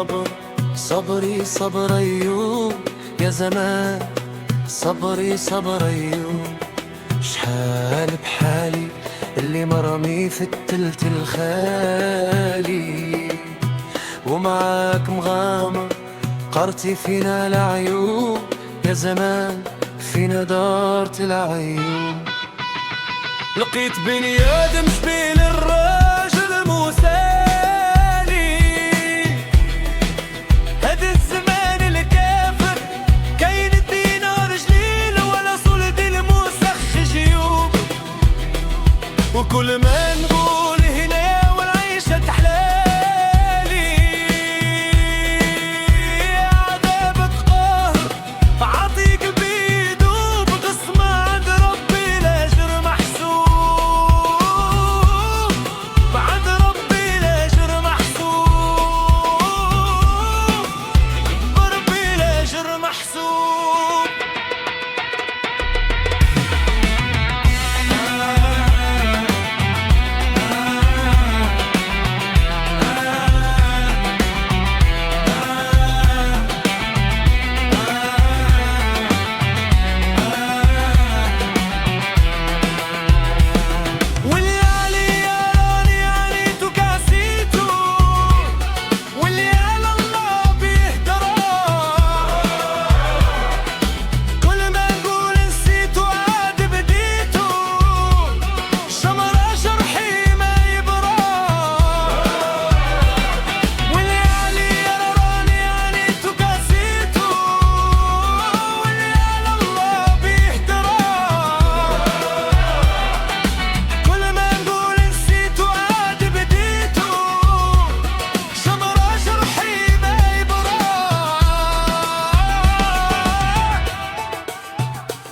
صبر صبري صبر أيوب يا زمان، صبري صبر أيوب. شحال بحالي اللي مرمي في التلت الخالي، ومعاك مغامر قرتي فينا العيوب يا زمان، فينا دارت العيوب. لقيت بني آدم شبيل الراجل مسالي، هذا الزمان الكافر كاين الدينار جليل ولا صلد المسخ جيوب. وكل ما نقول هنا والعيشة تحلالي، عذابك قهر عطي قلبي يدوب، قسمة عند ربي الأجر محسوب، عند ربي الأجر محسوب، بربي الأجر محسوب.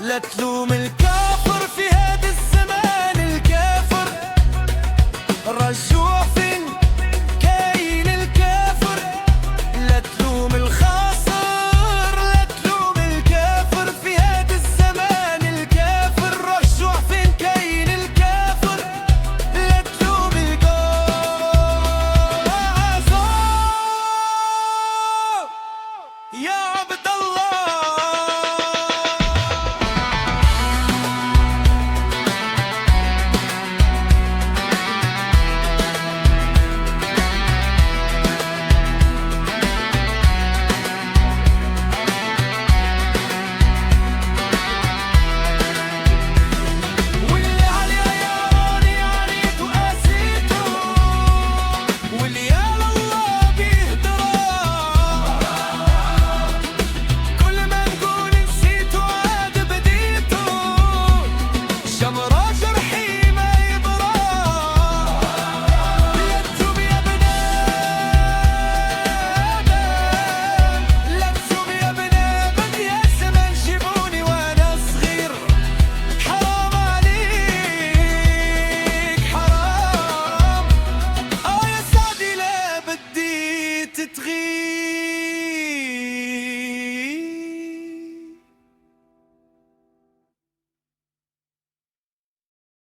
لا تلوم